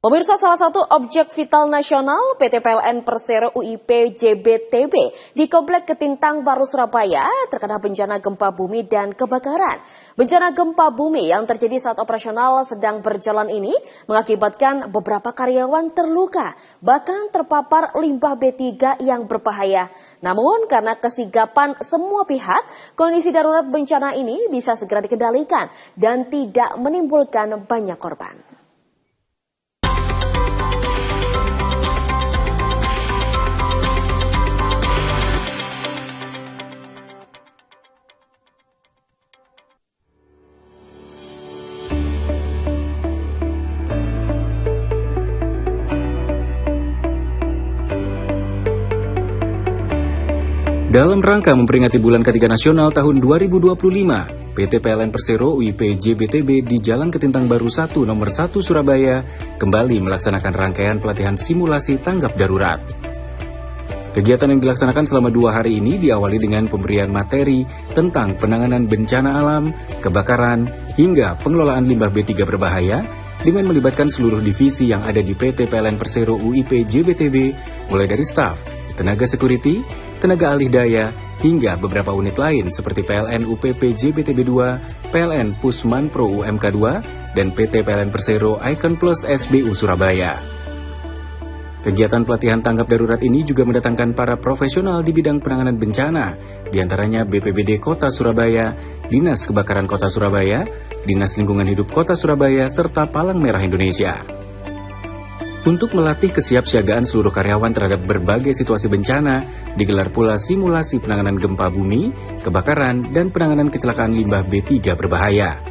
Pemirsa, salah satu objek vital nasional PT PLN Persero UIP JBTB di Komplek Ketintang Baru Surabaya terkena bencana gempa bumi dan kebakaran. Bencana gempa bumi yang terjadi saat operasional sedang berjalan ini mengakibatkan beberapa karyawan terluka, bahkan terpapar limbah B3 yang berbahaya. Namun karena kesigapan semua pihak, kondisi darurat bencana ini bisa segera dikendalikan dan tidak menimbulkan banyak korban. Dalam rangka memperingati Bulan Ketiga Nasional tahun 2025, PT PLN Persero UIP JBTB di Jalan Ketintang Baru 1 nomor 1 Surabaya kembali melaksanakan rangkaian pelatihan simulasi tanggap darurat. Kegiatan yang dilaksanakan selama 2 hari ini diawali dengan pemberian materi tentang penanganan bencana alam, kebakaran, hingga pengelolaan limbah B3 berbahaya dengan melibatkan seluruh divisi yang ada di PT PLN Persero UIP JBTB, mulai dari staf, tenaga security, tenaga alih daya, hingga beberapa unit lain seperti PLN UPP JBTB 2, PLN Pusman Pro UMK 2, dan PT PLN Persero Icon Plus SBU Surabaya. Kegiatan pelatihan tanggap darurat ini juga mendatangkan para profesional di bidang penanganan bencana, diantaranya BPBD Kota Surabaya, Dinas Kebakaran Kota Surabaya, Dinas Lingkungan Hidup Kota Surabaya, serta Palang Merah Indonesia. Untuk melatih kesiapsiagaan seluruh karyawan terhadap berbagai situasi bencana, digelar pula simulasi penanganan gempa bumi, kebakaran, dan penanganan kecelakaan limbah B3 berbahaya.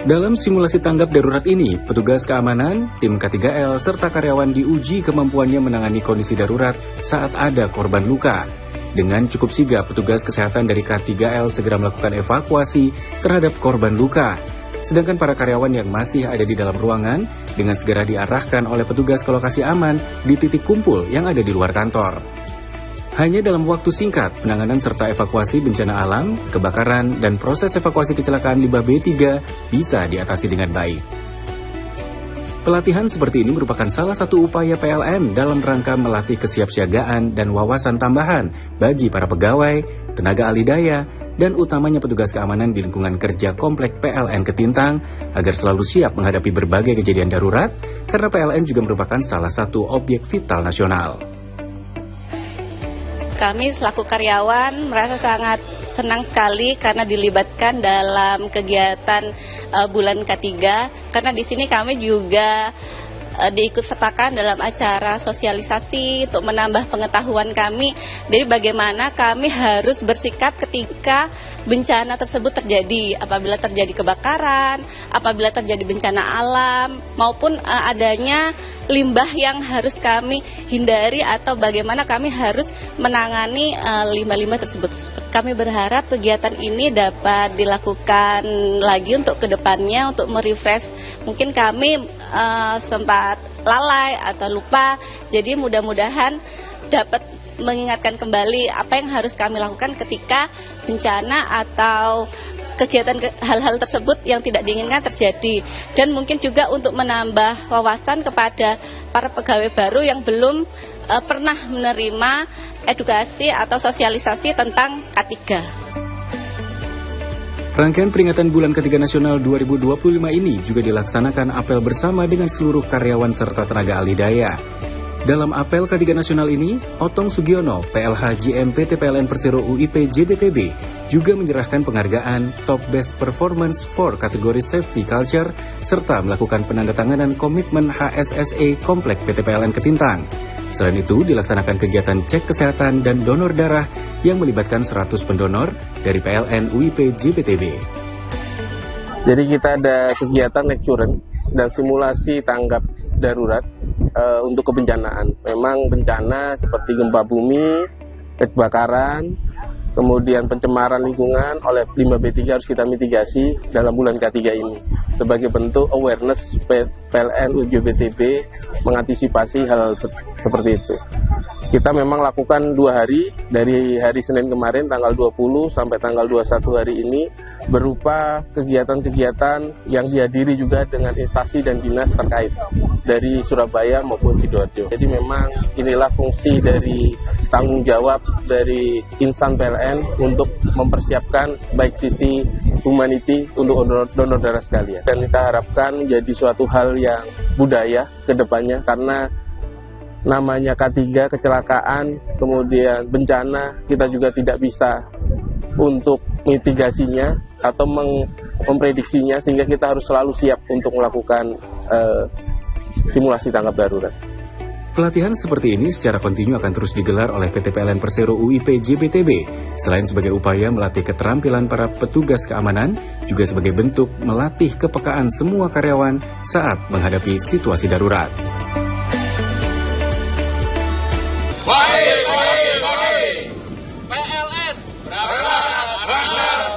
Dalam simulasi tanggap darurat ini, petugas keamanan, tim K3L, serta karyawan diuji kemampuannya menangani kondisi darurat saat ada korban luka. Dengan cukup sigap, petugas kesehatan dari K3L segera melakukan evakuasi terhadap korban luka. Sedangkan para karyawan yang masih ada di dalam ruangan dengan segera diarahkan oleh petugas ke lokasi aman di titik kumpul yang ada di luar kantor. Hanya dalam waktu singkat, penanganan serta evakuasi bencana alam, kebakaran, dan proses evakuasi kecelakaan limbah B3 bisa diatasi dengan baik. Pelatihan seperti ini merupakan salah satu upaya PLN dalam rangka melatih kesiapsiagaan dan wawasan tambahan bagi para pegawai, tenaga alih daya, dan utamanya petugas keamanan di lingkungan kerja Komplek PLN Ketintang agar selalu siap menghadapi berbagai kejadian darurat karena PLN juga merupakan salah satu objek vital nasional. Kami selaku karyawan merasa sangat senang sekali karena dilibatkan dalam kegiatan bulan ketiga, karena di sini kami juga diikut sertakan dalam acara sosialisasi untuk menambah pengetahuan kami dari bagaimana kami harus bersikap ketika bencana tersebut terjadi, apabila terjadi kebakaran, apabila terjadi bencana alam, maupun adanya limbah yang harus kami hindari atau bagaimana kami harus menangani limbah-limbah tersebut. Kami berharap kegiatan ini dapat dilakukan lagi untuk kedepannya untuk merefresh. Mungkin kami sempat lalai atau lupa, jadi mudah-mudahan dapat mengingatkan kembali apa yang harus kami lakukan ketika bencana atau kegiatan hal-hal tersebut yang tidak diinginkan terjadi, dan mungkin juga untuk menambah wawasan kepada para pegawai baru yang belum pernah menerima edukasi atau sosialisasi tentang K3. Rangkaian peringatan Bulan Ketiga Nasional 2025 ini juga dilaksanakan apel bersama dengan seluruh karyawan serta tenaga alih daya. Dalam apel K3 Nasional ini, Otong Sugiono, PLH GM PT PLN Persero UIP JBTB, juga menyerahkan penghargaan Top Best Performance for kategori Safety Culture, serta melakukan penandatanganan komitmen HSSE Komplek PT PLN Ketintang. Selain itu, dilaksanakan kegiatan cek kesehatan dan donor darah yang melibatkan 100 pendonor dari PLN UIP JBTB. Jadi kita ada kegiatan lecturen dan simulasi tanggap darurat untuk kebencanaan. Memang bencana seperti gempa bumi, kebakaran, kemudian pencemaran lingkungan oleh limbah B3 harus kita mitigasi dalam bulan K3 ini. Sebagai bentuk awareness PLN UJBTB mengantisipasi hal seperti itu. Kita memang lakukan 2 hari, dari hari Senin kemarin tanggal 20 sampai tanggal 21 hari ini, berupa kegiatan-kegiatan yang dihadiri juga dengan instansi dan dinas terkait dari Surabaya maupun Sidoarjo. Jadi memang inilah fungsi dari tanggung jawab dari insan PLN untuk mempersiapkan baik sisi humanity untuk donor darah sekalian. Dan kita harapkan menjadi suatu hal yang budaya ke depannya, karena namanya K3, kecelakaan, kemudian bencana, kita juga tidak bisa untuk mitigasinya atau memprediksinya, sehingga kita harus selalu siap untuk melakukan simulasi tanggap darurat. Pelatihan seperti ini secara kontinu akan terus digelar oleh PT PLN Persero UIP JBTB, selain sebagai upaya melatih keterampilan para petugas keamanan, juga sebagai bentuk melatih kepekaan semua karyawan saat menghadapi situasi darurat. Baik. PLN berangkat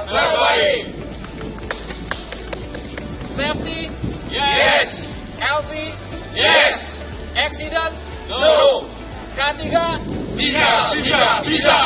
terbaik. Safety, yes. Healthy, yes. Accident, no. K3, bisa.